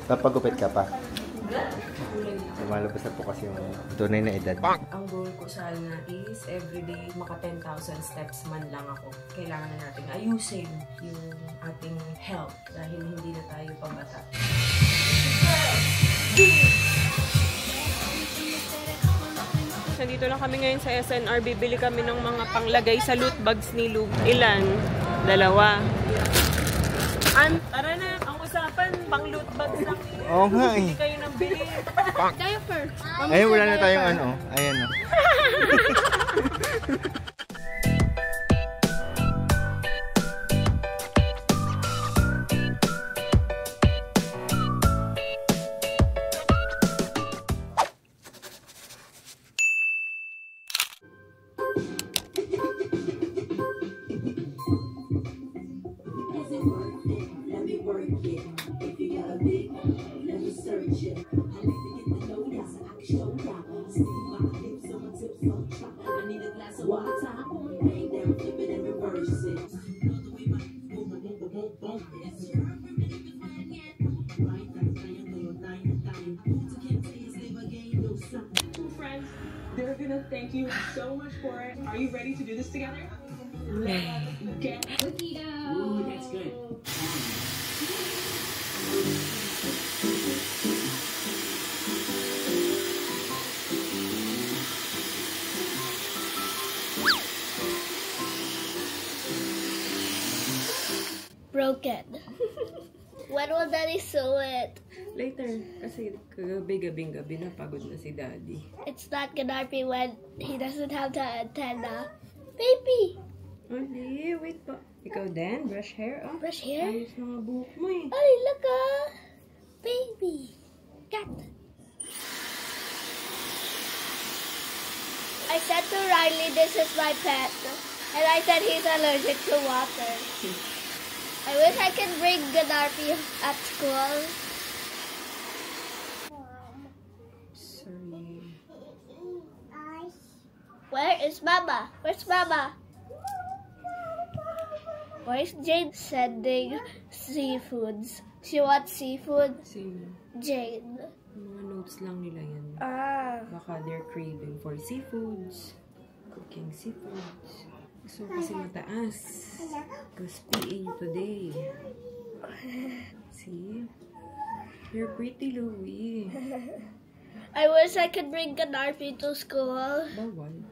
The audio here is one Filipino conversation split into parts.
Papagupit ka pa. Lumalabas na po kasi yung tunay na edad. Ang goal ko sana is everyday maka 10,000 steps man lang ako. Kailangan na natin ayusin yung ating health dahil hindi na tayo pabata. Nandito lang kami ngayon sa SNR. Bibili kami ng mga panglagay sa loot bags ni Lou. Ilan? 2. Tara na, ang usapan, pang loot bags lang. Oo nga eh. Bili kayo ng bili. Diaper. Ayun, wala na tayong ano. Ayan o. They're gonna thank you so much for it. Are you ready to do this together? Let's get cookie dough. Ooh, that's good. Broken. When will Daddy sew it? Later, kasi kagabi-gabing-gabi na pagod na si Daddy. It's not gonna be when he doesn't have the antenna. Baby! Oli, wait pa. Ikaw din? Brush hair? Oh, Brush hair? ayos na nga buhok mo eh. Ay, look ah! Baby! Cat! I said to Riley, this is my pet. And I said he's allergic to water. I wish I could bring Gaddafi at school. Sorry. Where is Mama? Where's Mama? Why is Jane sending seafoods? She wants seafood? Sino? Jane. Mga notes lang nila yan. Ah. Baka they're craving for seafoods. Cooking seafoods. Gusto ko kasi mataas. Because PA today. See? You're pretty, Louie. I wish I could bring Gaddafi to school. Bawal.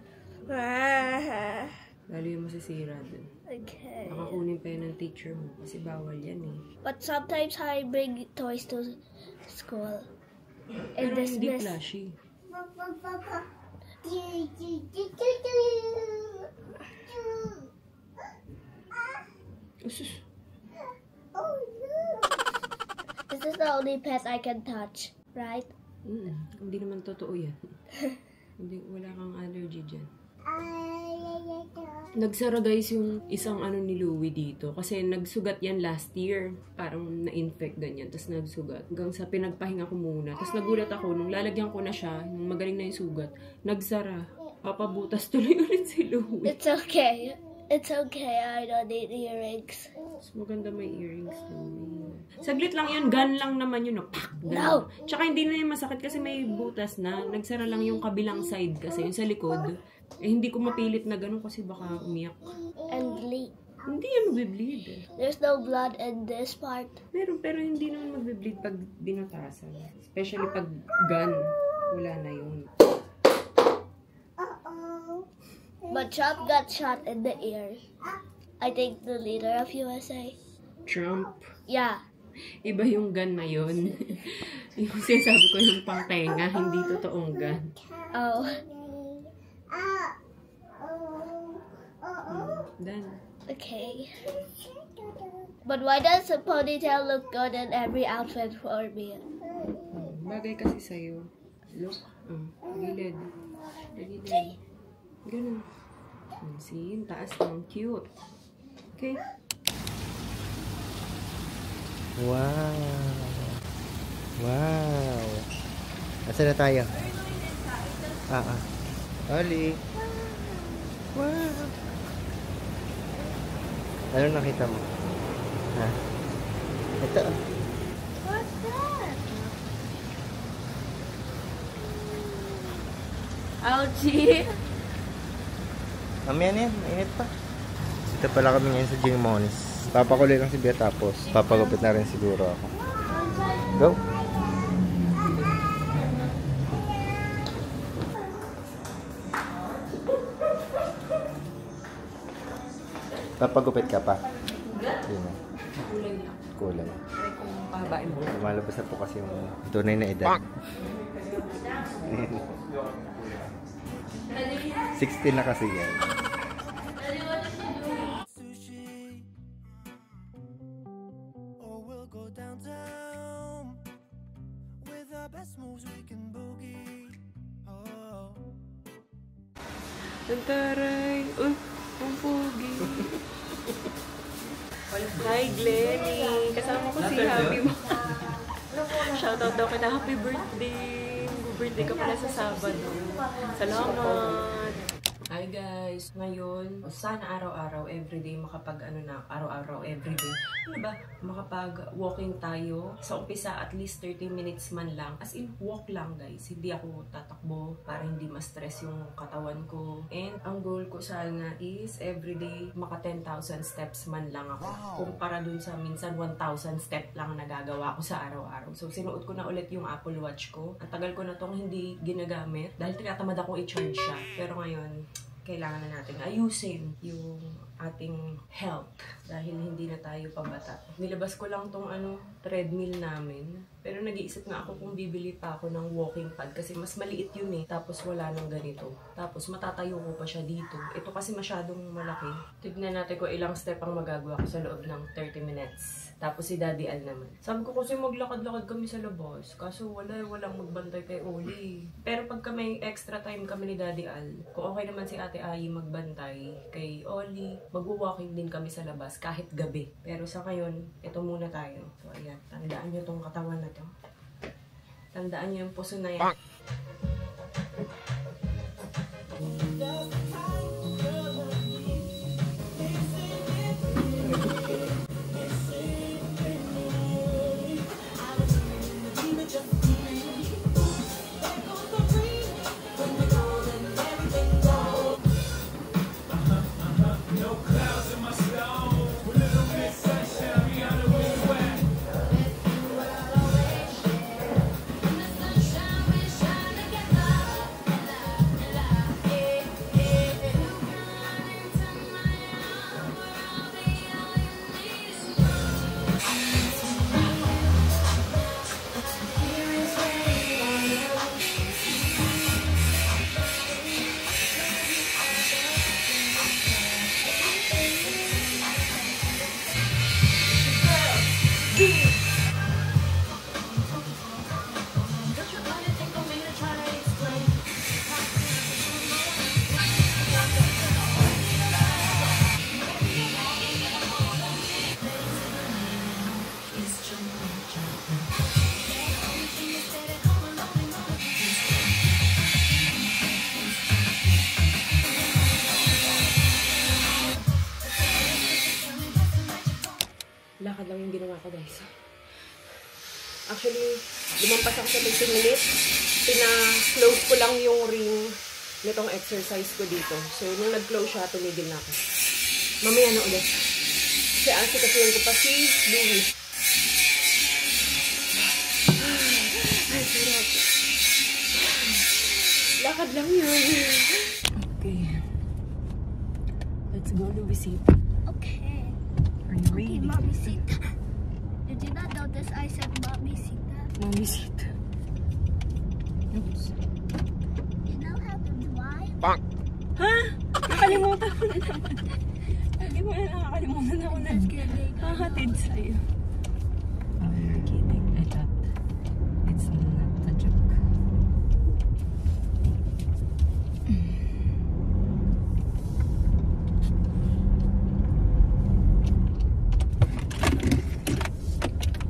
Ah. Lalo yung masisira dun. Okay. Nakakunin pa yun ng teacher mo. Kasi bawal yan eh. But sometimes I bring toys to school. And Pero this hindi mess. flashy. Usus. This is the only pet I can touch, right? Hindi naman totoo yan. Hindi, wala kang allergy dyan. Nagsara guys yung isang ano ni Louie dito. Kasi nagsugat yan last year. Parang na-infect ganyan. Tapos nagsugat. Hanggang sa pinagpahinga ko muna. Tapos nagulat ako nung lalagyan ko na siya. Nung magaling na yung sugat. Nagsara. Papabutas tuloy ulit si Louie. It's okay. It's okay. I don't need earrings. Mas maganda may earrings Louie. Saglit lang yun. Gun lang naman yun. No. Pak! No! Tsaka hindi na yung masakit kasi may butas na. Nagsara lang yung kabilang side kasi. Yung sa likod. Eh, hindi ko mapilit na ganun kasi baka umiyak. And bleed. Hindi yan magbe-bleed eh. There's no blood in this part. Pero hindi naman magbe-bleed pag binutasan. Especially pag gun. Wala na yun. But Trump got shot in the ear. I think the leader of USA. Trump. Yeah. Iba yung gun na yun. Yung sinasabi ko yung pangtenga, hindi totoong gun. Oh. Done. Okay. But why does a ponytail look good in every outfit for me? Bagay kasi sa'yo. Look. Gilid. Gilid. Ganun. See? Taas ng cute. Okay. Wow. Wow. Nasaan na tayo? Oli. Wow. Ano nakita mo? Ha? Ito. What's that? Ouchie! Mamaya na yan, mainit pa. Dito pala kami ngayon sa Jingmonis. Papakuloy lang si Bea tapos papagupit na rin siguro ako. Go! Papagupit ka pa? Yun na. Kulay lang. Kulay. Try kung pahabain mo. Lumalabas na po kasi yung tunay na edad. 16 na kasi yan. Ang taray. Uy, ang pogi. Hi, Glenny. Kasama ko si Happy mo. Shoutout daw kita. Happy birthday. Birthday ka pala sa Sabado. Salamat. Hi guys, ngayon sana araw-araw everyday araw-araw everyday. Ano ba? Makapag walking tayo sa umpisa at least 30 minutes man lang. As in walk lang guys. Hindi ako tatakbo para hindi ma-stress yung katawan ko. And ang goal ko sana is everyday maka 10,000 steps man lang ako. Kumpara dun sa minsan 1,000 step lang nagagawa ko sa araw-araw. So sinuot ko na ulit yung Apple Watch ko. Ang tagal ko na tong hindi ginagamit dahil tinatamad akong i-charge siya. Pero ngayon kailangan na natin ayusin yung ating health dahil hindi na tayo pabata. Nilabas ko lang tong treadmill namin. Pero nag-iisip nga ako kung bibili pa ako ng walking pad kasi mas maliit yun eh. Tapos wala nang ganito. Tapos matatayo ko pa siya dito. Ito kasi masyadong malaki. Tignan natin kung ilang step ang magagawa ko sa loob ng 30 minutes. Tapos si Daddy Al naman. Sabi ko kasi maglakad-lakad kami sa labas. Kaso walang magbantay kay Oli. Pero pagka may extra time kami ni Daddy Al, kung okay naman si Ate Ai magbantay kay Oli, mag-walking din kami sa labas kahit gabi. Pero sa ngayon, ito muna tayo. So ayan, tandaan nyo tong katawan na to. Tandaan nyo yung puso na yan. Lakad lang yung ginawa ko guys. Actually, lumampas ako sa 30 minutes. Pina-close ko lang yung ring nitong exercise ko dito. So, nung nag-close siya, tumigil na ako. Mamaya na ulit. Kasi asikasuhin ko pa si Louie. Ay, sarap. Lakad lang yun. Okay. Let's go to Visita. Okay. Are you ready? Okay, Mommy Sita. Did you not notice I said Mommy Sita? Mommy Sita. Oops. You know how to drive? Ha? Nakalimutan ko na naman. Lagi mo na nakakalimutan ako na. Just kidding. Hahatid sa'yo. Oh, you're kidding. I thought it's not a joke.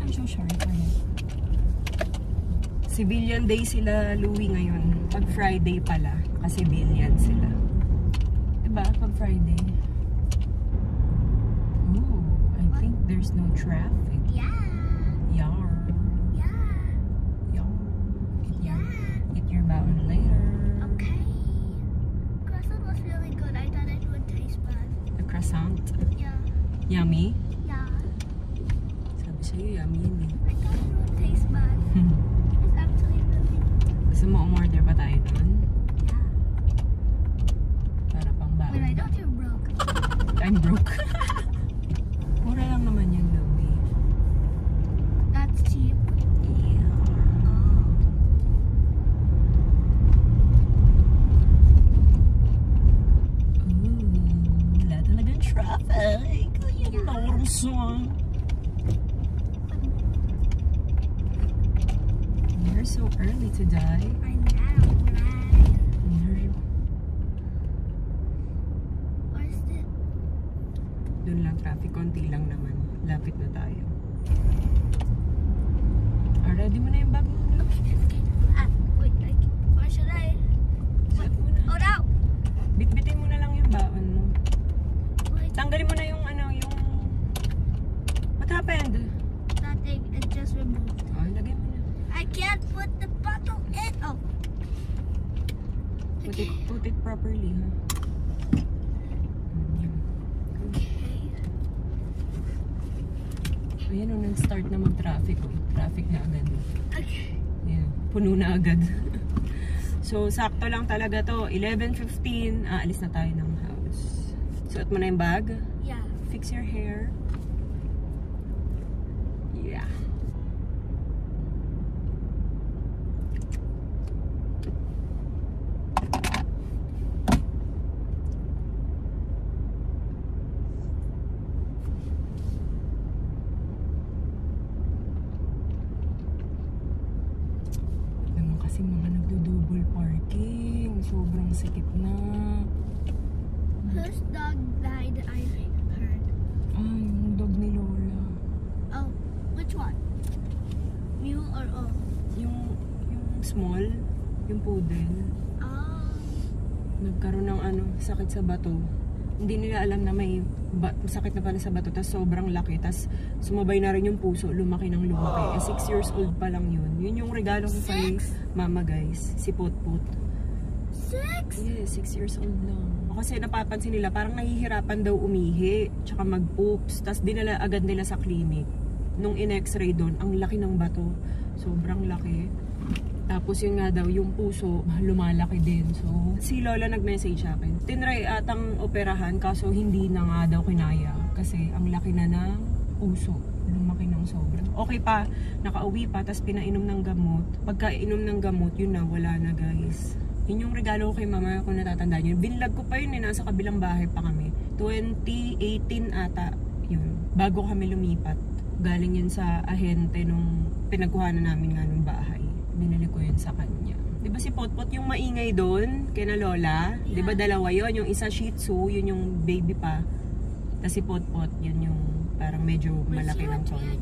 I'm so sorry for you. Civilian day sila, Louie, ngayon. Pag Friday pala, kasi civilian sila. Diba? Pag Friday. Oh, I think they're there's no traffic. Yeah. Yar. Yeah. Yar. Eat your baon later. Okay. Croissant was really good. I thought it would taste bad. The croissant. Yeah. Yummy? Yeah. Sabi sa'yo, yummy yun eh. I thought it would taste bad. It's actually really good. Gusto mo umorder pa tayo nun? Yeah. Para pang baon. When I thought you're broke. I'm broke. Mura lang naman yun, Louie. That's cheap. Yeah. Ooh, wala talagang traffic. Yung Norson. You're so early today. I know, right? Where's the... Doon lang traffic, konti lang naman. Lapit na tayo. Ready mo na yung bag mo, no? Wait, where should I... Suot mo na. Oh, no! Bitbitin mo na lang yung baon mo. Wait, Tanggalin mo na yung yung... What happened? nothing. It just removed. Oh, lagay mo na. I can't put the bottle in. Oh. Put it properly, ha? Yan. Okay. Ayan, nung nag-start na mag-traffic, oh. Traffic na agad. Okay. Yeah, puno na agad. So, sakto lang talaga to. 11:15, aalis na tayo ng house. Suot mo na yung bag. Yeah. Fix your hair. Yeah. Naman kasi mga nagdo-double parking. Sobrang sikip na. Whose dog died? I heard. Yung dog ni Lola. Oh, which one? Mule or O? Yung small, yung poodle, Oh. nagkaroon ng sakit sa bato. Hindi nila alam na may sakit na pala sa bato, tas sobrang laki, tas sumabay na rin yung puso, lumaki ng lumaki. 6 years old pa lang yun. Yun yung regalo ko kay mama, guys. Si Put-Put. 6? Yes, 6 years old lang. Kasi napapansin nila, parang nahihirapan daw umihi, tsaka mag-poops, tas dinala agad nila sa clinic. Nung in-x-ray doon, ang laki ng bato. Sobrang laki. Tapos yun nga daw, yung puso, lumalaki din. So, si Lola nag-message sa akin. Tinry atang operahan, kaso hindi na nga daw kinaya. Kasi ang laki na ng puso. Lumaki ng sobra. Okay pa, nakauwi pa, tas pinainom ng gamot. Pagkainom ng gamot, yun na, wala na, guys. Yun yung regalo ko kay mama, kung natatandaan yun. Binlag ko pa yun eh, nasa kabilang bahay pa kami. 2018 ata, yun. Bago kami lumipat. Galing yun sa ahente nung pinagkuhanan namin nga nung bahay. Binili ko yun sa kanya. Diba si Potpot yung maingay doon, kina Lola? Diba dalawa yun? Yung isa Shih Tzu, yun yung baby pa. Tapos si Potpot, yun yung parang medyo malaki ng konti.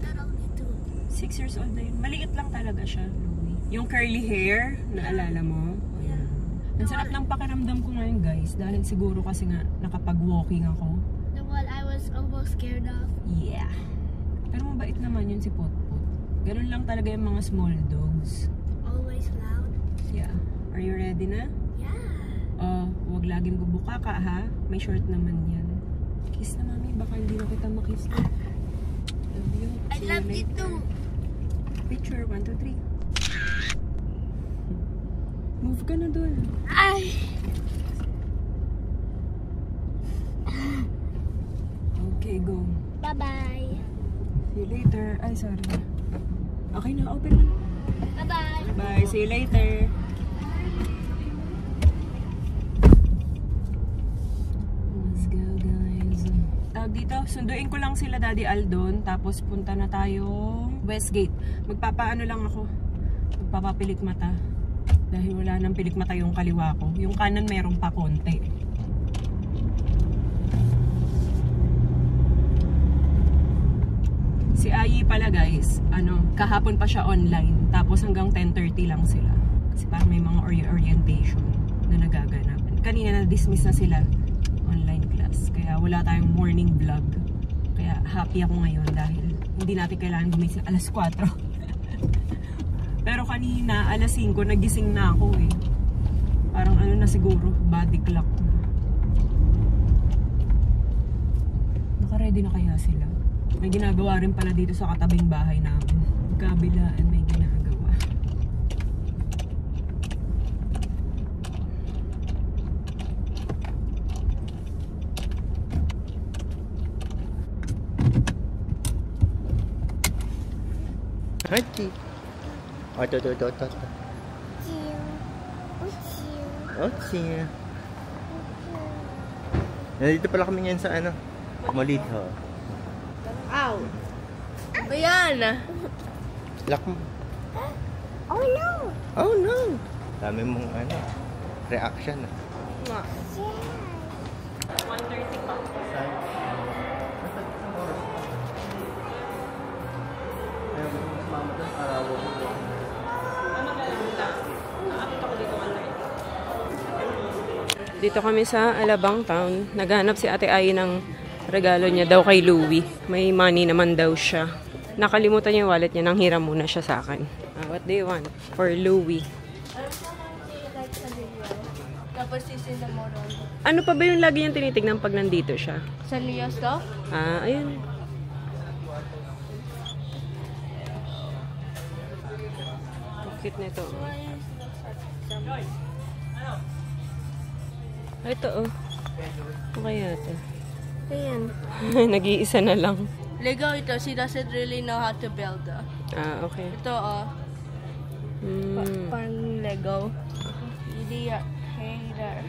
6 years old na yun. Maliit lang talaga siya, Louie. Yung curly hair, naalala mo? Yeah. Ang sarap ng pakiramdam ko ngayon, guys. Dahil siguro kasi nga nakapag-walking ako. The one I was almost scared of. Yeah. Pero mabait naman yun si Potpot. Ganun lang talaga yung mga small dogs. Always loud. Yeah. Are you ready na? Yeah. Huwag laging bubuka ka, ha? May short naman yan. Kiss na, mami. Baka hindi na kita makiss. Love you. I See love you later. too. Picture, 1, 2, 3. Move ka na dun. Ay. Okay, go. Bye-bye. See you later. Ay, sorry. Okay na, open na. Bye-bye. Bye, see you later. Let's go, guys. Dito, sunduin ko lang sila Daddy Aldon, tapos punta na tayo Westgate. Magpapaano lang ako. Magpapapilik mata. Dahil wala nang pilik mata yung kaliwa ko. Yung kanan meron pa konti. Si Ayi pala, guys, kahapon pa siya online. Tapos hanggang 10:30 lang sila. Kasi parang may mga orientation na nagaganap. Kanina na-dismiss na sila online class. Kaya wala tayong morning vlog. Kaya happy ako ngayon dahil hindi natin kailangan gumising alas 4. Pero kanina, alas 5, nagising na ako eh. Parang ano na siguro, body clock na. Naka-ready na kaya sila? May ginagawa rin pala dito sa katabing bahay namin. Kabilaan may ginagawa. Hachi. Ito. Ochi. Nandito pala kami ngayon sa ano? Molito. Ow. Ayan. Lock mo. Oh no. Oh no. Dami mong ano, reaction. 1:30 pa. Dito kami sa Alabang Town. Naghanap si Ate Ai ng regalo niya daw kay Louie. May money naman daw siya. Nakalimutan niya yung wallet niya. Nang hiram muna siya sa akin. What do you want? For Louie. Tapos sisin na mo ron. Ano pa ba yung lagi niyang tinitignan pag nandito siya? Sa Leo stuff? Ayun. Cute na ito. Ito oh. Okay ito. Ayan. Nag-iisa na lang. Lego ito. She doesn't really know how to build. Okay. Ito parang Lego. Hindi hater.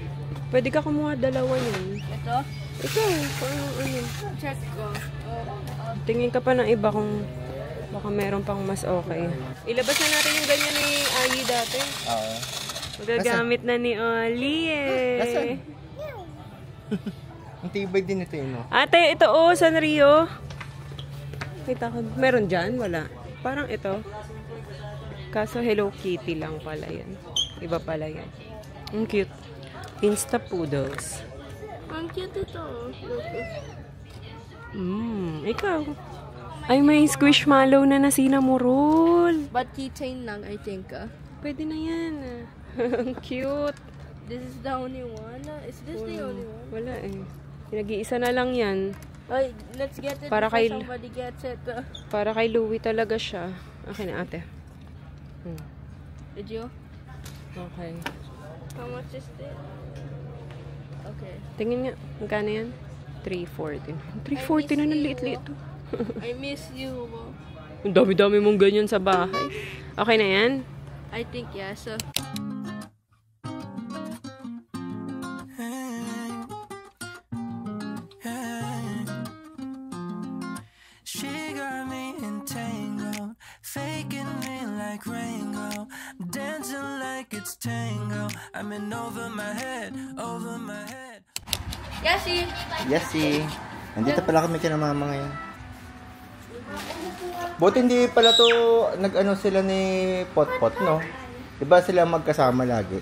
Pwede ka kumuha dalawa yan. Ito? Ikaw, parang ano. Check ko. Tingin ka pa ng iba kung baka meron pang mas okay. Ilabas na natin yung ganyan ni Ai dati. Oo. Magagamit na ni Oli eh. Nasaan? Ang tibay din ito yun. Ate, ito Sanrio. Kita ko. Meron dyan? Wala. Parang ito. Kaso Hello Kitty lang pala yan. Iba pala yan. Ang cute. Insta Poodles. Ang cute ito. Ikaw. Ay, may squishmallow na sinamurol. But keychain lang, I think. Pwede na yan. Ang cute. This is the only one? Is this the only one? Wala eh. Nag-iisa na lang yan. Ay, let's get it Para before kay- somebody gets it. Para kay Louie talaga siya. Okay na ate. Did you? Okay. How much is this? Okay. Tingin nga. Magkano yan? 340. 340 na ng liit-liit. I miss you. Ang dami-dami mong ganyan sa bahay. Okay na yan? I think yes. She got me entangled, faking me like Ringo, dancing like it's tango. I'm in over my head, over my head. Yasi! Yasi. Nandito pala kami kina mama ngayon. Buti hindi pala to nag-ano sila ni Potpot, no? Diba sila magkasama lagi?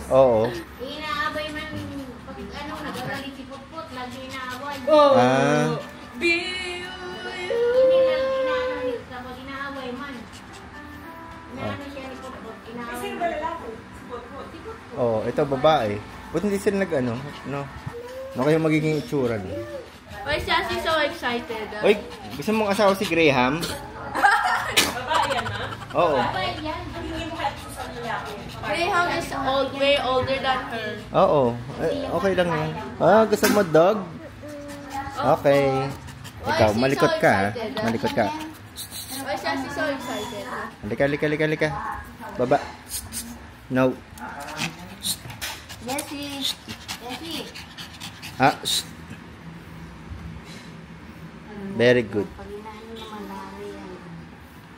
Oo. Inaabay man pag ano nagagalit si Putput, lagi inaabay. Ah. Inaano ni kapag inaaway man. Inaano siya ni Putput, inaaway. Sino ba lalaki? Si Putput. Oo, ito babae. Buti hindi sila nag-ano, no? Ano kayo magiging itsura niyo? Why is Yasi so excited? Oy, gusto mong asawa si Graham? Babae yan ha? Oo. Graham is old, way older than her. Oo. Okay lang yan. Gusto mo dog? Okay. Ikaw, malikot ka ha? Malikot ka. Why is Yasi so excited? Halika. Baba. No. Yasi. Shh. Very good.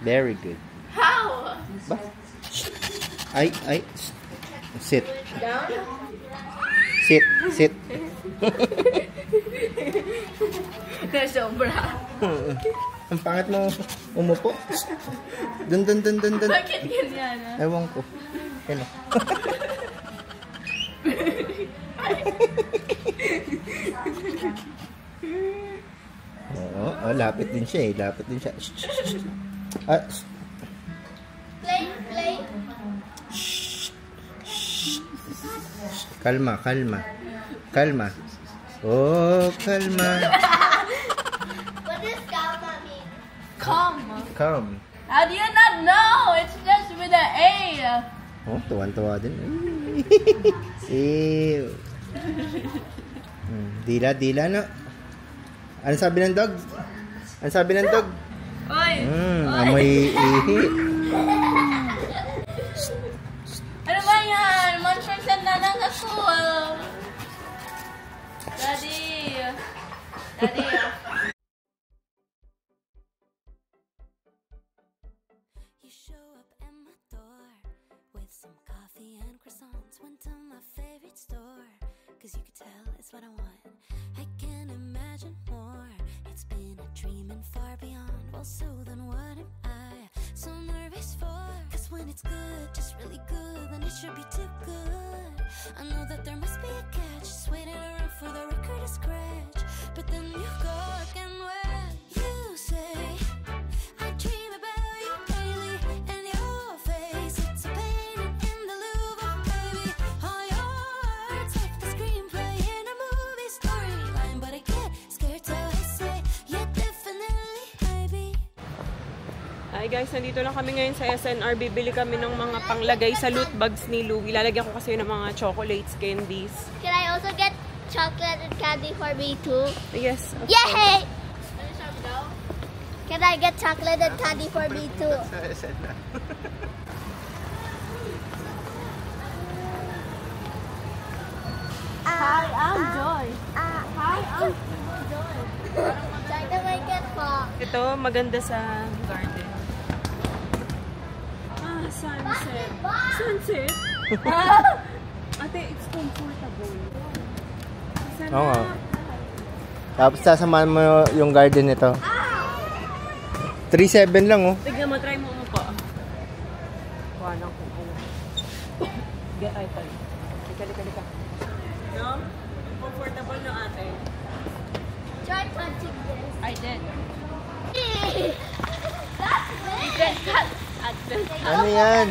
Very good. How? Ba? Ay. Sit. Down? Sit. Sobra. Ang pangit mo umupo. Dun. Bakit ganyan? Ewan ko. Ano? Oo, oh, lapit din siya eh. Lapit din siya. Shh, shh, shh. Ah, shh. Play. Shh. Shh. Kalma. Oh, kalma. What does calma mean? Calm. How do you not know? It's just with an A. Oh, tuwan-tuwa din. Ew. Dila, no? Ano sabi ng dog? Oy! Amoy ihi. Ano ba yan? Monsters and nanang sa school. Daddy. You show up at my door with some coffee and croissants. Went to my favorite store, cause you could tell it's what I want. I can't imagine more. It's been a dream and far beyond. Well, so then what am I so nervous for? Cause when it's good, just really good, then it should be too good. I know that there must be a catch, just waiting around for the record to scratch. But then you go again when you say I dream about you daily, and your face, it's a painting in the Louvre, baby. All your words like the screenplay in a movie storyline, but I get scared till I say yeah, definitely, baby. Hi guys, nandito lang kami ngayon sa SNR. Bibili kami ng mga panglagay sa loot bags ni Louie. Lalagyan ko kasi ng mga chocolates, candies. Can I also get chocolate and candy for me too? Yes, of Yay! Can I get chocolate and candy for me too? Hi, I'm Joy. Hi, I'm Joy. Try to make it pop. Ito, maganda sa garden. Sunset. Sunset? Ate, it's comfortable. Oo nga. Tapos sasamahan mo yung garden nito. 3.7 lang, oh. Tignan mo, try mo umupo. Walang kung ano. Get iPad. Lika. No? Comfortable no, ate? Try touching this. I did. Ano yan?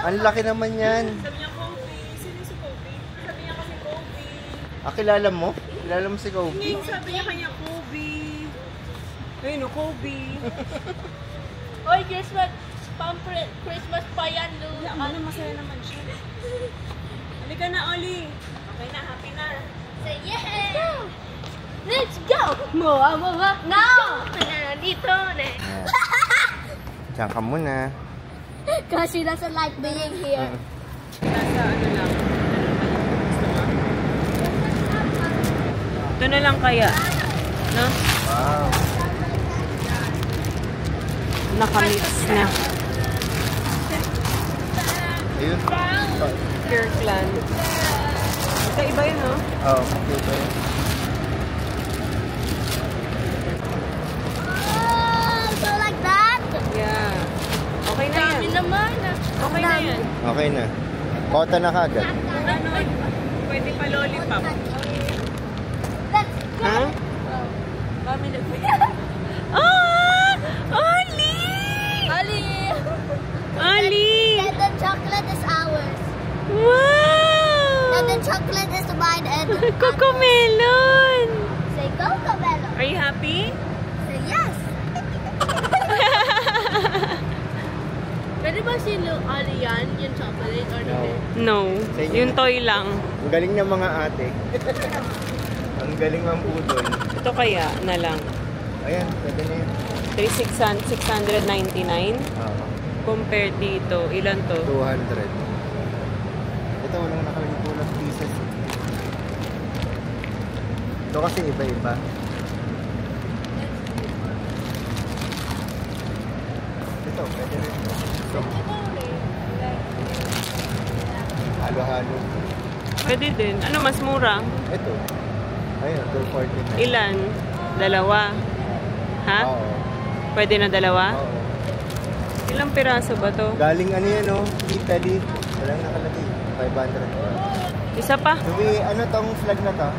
Ang laki naman yan. Sabi niya, Kobe. Sino si Kobe? Sabi niya kasi Kobe. Kilala mo? Kilala mo si Kobe? Hindi, sabi niya kanya Kobe. Ayun, Kobe. Oy, Christmas pa yan, Lou. Ano, masaya naman siya. Halika na, Oli. Okay na, happy na. Say yeah! Let's go! Moa. No! Dito na. Diyan ka muna. Because she doesn't like being here. Nasa ano lang. Ito na lang kaya. No? Wow. Nakamix na. Ayun. Kirkland. Iba yun, no? Oo, okay. Oh, so like that? Yeah. Okay na yan. Okay na yan. Okay na. Kota na kagad. Ano? Pwede pa lollipop. Let's go. Ha? Kami na Ah! Oli! And the chocolate is ours. Wow! And the chocolate is mine and Cocomelon! say go, Cabello. Are you happy? Say yes. Pwede ba si Ali yan, yung chocolate or No. No. Sa inyo Yung na. toy lang. Ang galing ng mga ate. Ang galing ng budol. Ito kaya na lang. Ayan, pwede na yun. 699. Oo. Compared dito, ilan to? 200. Ito, walang nakalagay pulang pieces. Ito kasi iba-iba. Ito, pwede rin. Ito. Halo-halo. Pwede din. Ano mas mura? Ito. Ayun, 249. Ilan? Dalawa. Ha? Oo. Pwede na dalawa? Oo. Ilang piraso ba to? Galing ano yan, oh? Italy. Walang nakalagay. 500. Isa pa? Sabi, ano tong flag na to?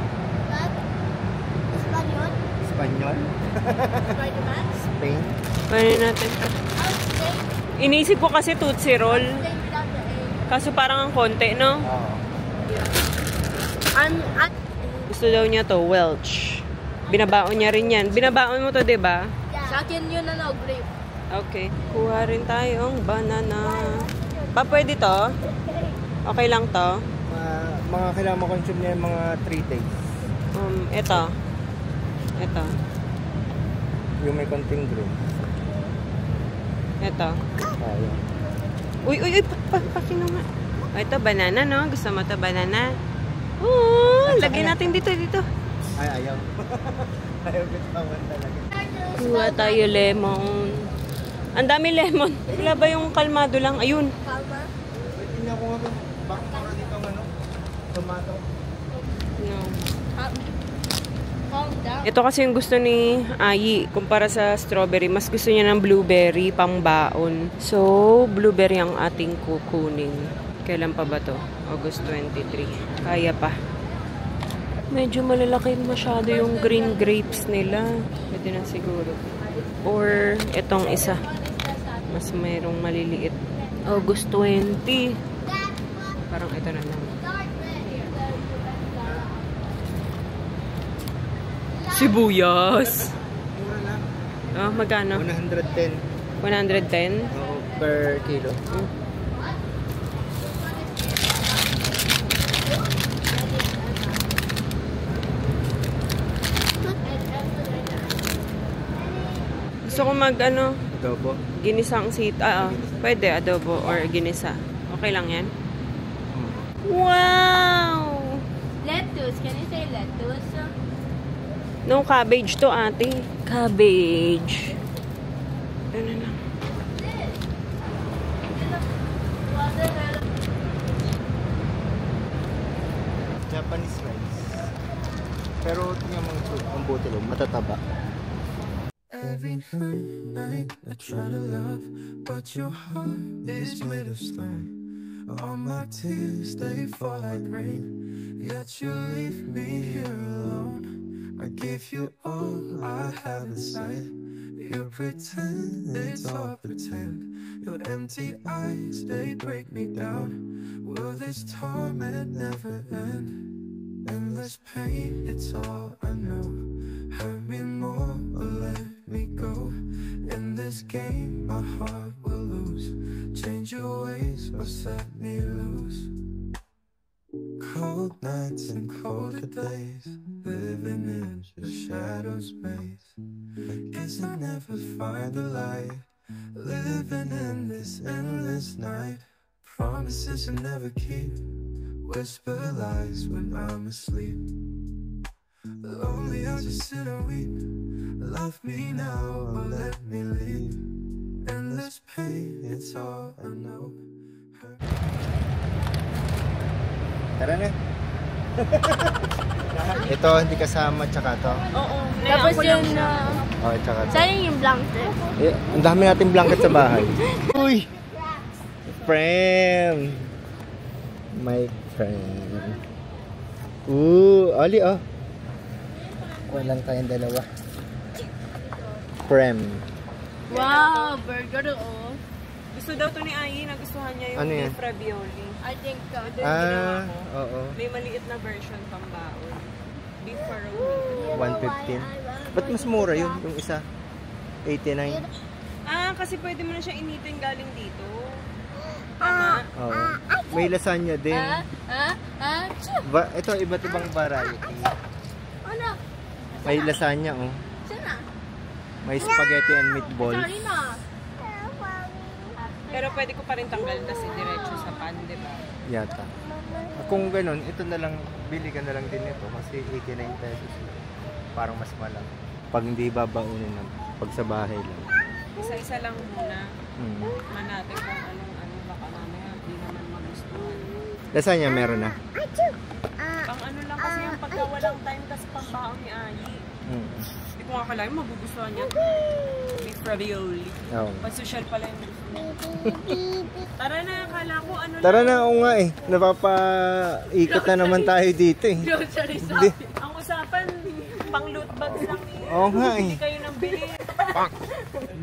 Espanyol? Espanyol? Spider-Man? Spain. Paano natin to? Iniisip ko kasi Tootsie Roll. Stay without the A. Kaso parang ang konti, no? Oo. Gusto daw niya to, Welch. Binabaon niya rin yan. Binabaon mo to, diba? Sa akin yun grape. Okay. Kuha rin tayong banana. Pwede to? Okay lang to? Mga kailangan mo consume niya mga 3 days. Ito. Yung may konting green. Ito. Yan. Uy, pakino nga. Ito, banana, no? Gusto mo to banana? Oo, lagyan natin dito. Ay, ayaw. Ayaw bitawan talaga. Kuha tayo lemon. Ang dami lemon. Wala ba yung kalmado lang? Ayun. Pwede niya ko nga baka dito tomato. No. Calm down. Ito kasi yung gusto ni Ayi kumpara sa strawberry. Mas gusto niya ng blueberry pang baon. So, blueberry ang ating kukunin. Kailan pa ba to? August 23. Kaya pa. Medyo malalaki masyado yung green grapes nila. Pwede na siguro. Or itong isa. Mas mayroong maliliit. August 20. Parang ito na lang. Sibuyas. Magkano? 110. 110? Per kilo. Gusto ko Adobo. ginisang pwede adobo or ginisa. Okay lang yan? Wow! Lettuce. Can you say lettuce? No, cabbage to, ate. Cabbage. Ano na. Japanese rice. Pero tingnan mo ang bote lang, matataba. Every night I try to love, but your heart is made of stone. All my tears, they fall like rain, yet you leave me here alone. I give you all I have inside. You pretend it's all pretend. Your empty eyes, they break me down. Will this torment never end? Endless pain, it's all I know. Hurt me more or let me go. In this game, my heart will lose. Change your ways or set me loose. Cold nights and colder days, living in just shadow space. I guess I never find the light, living in this endless night. Promises I never keep, whisper lies when I'm asleep. Lonely, I'll just sit and weep. Love me now or let me leave. Endless pain, it's all I know. Tara na. Ito, hindi kasama, tsaka to. Oo. Tapos yung, Tsaka to. saan yung blanket? Ang dami nating blanket sa bahay. Uy! Friend! My friend. Ali Walang tayong dalawa. Prem. Wow, burger Gusto daw to ni Ayi, nagustuhan niya yung Ano yan? beef ravioli. I think Oo. May maliit na version pang baon. Beef ravioli. 115. Ba't mas mura yun? Yung isa? 89. Kasi pwede mo na siya initin galing dito. Tama? Oo. May lasagna din. Ito, iba't ibang variety. Ano? May lasagna, Sana? May spaghetti and meatballs. Sorry na. Pero pwede ko pa rin tanggalin kasi diretso sa pan, di ba? Yata. Kung ganun, ito na lang, bili ka na lang din ito kasi 89 pesos lang. Parang mas malang. Pag hindi babaunin na, pag sa bahay lang. Isa-isa lang muna. Manate kung anong baka mamaya hindi naman magustuhan. Lasagna meron na. Pang lang kasi yung pagka walang time kasi pang baon ni Ayi. Hindi ko nga kalahin magugustuhan niya. Beef ravioli. Oo. Pag-social pala yung gusto niya. Tara na, akala ko ano Tara na, oo nga Napapaikot na naman tayo dito Grocery Ang usapan, pang loot bags lang niya. Oo nga eh. Hindi kayo nang bili.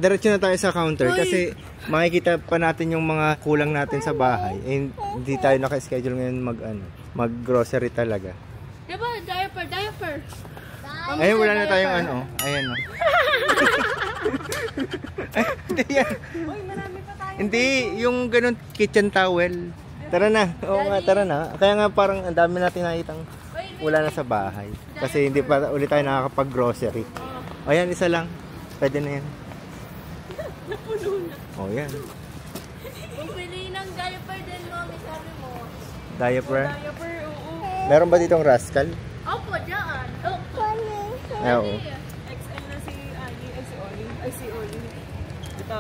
Diretso na tayo sa counter kasi makikita pa natin yung mga kulang natin sa bahay. Eh, hindi tayo naka-schedule ngayon mag-grocery talaga. Diba, diaper. Ayun, wala na tayong ano. Ayan o. Ay, hindi yan. Hindi, yung ganun kitchen towel. Tara na. Oo nga, tara na. Kaya nga parang ang dami natin nakitang wala na sa bahay. Kasi hindi pa ulit tayo nakakapag-grocery. Ayan, isa lang. Pwede na yan. Napuno na. O, yan. Bumili ng diaper din, Mommy, sabi mo. Diaper. Diaper, oo. Meron ba ditong rascal? Opo, dyan. Ay, oo. XL na si Ali. Ay, si Oli. Ay, si Oli. Ito.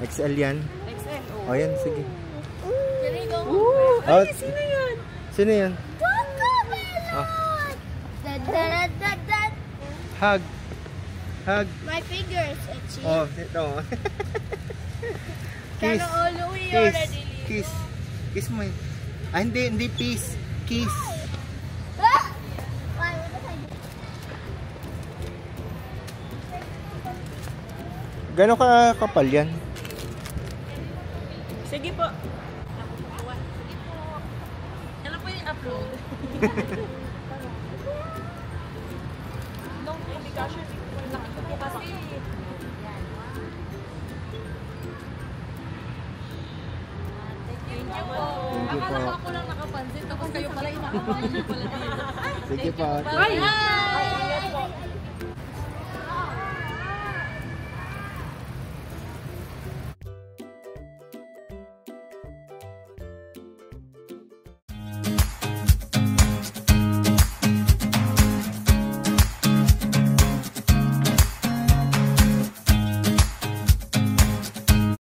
XL yan. XL, oo. O, yan, sige. There you go. Oh, sino yan? Sino yan? Oh. Hug. Hug. My finger is itchy. Oh, ito. Kiss. Sana all the way Kiss. already. Kiss. Kiss mo yun. Ah, hindi peace. Kiss. Ah! Why? What did I do? Gano'n ka kapal yan? Sige po. Ano po yung upload? No, hindi ka sure. Nakikita ko kasi. Thank you po. Thank you po. Akala ko lang nakapansin, tapos kayo pala yung nakapansin pala dito. Sige po. Bye!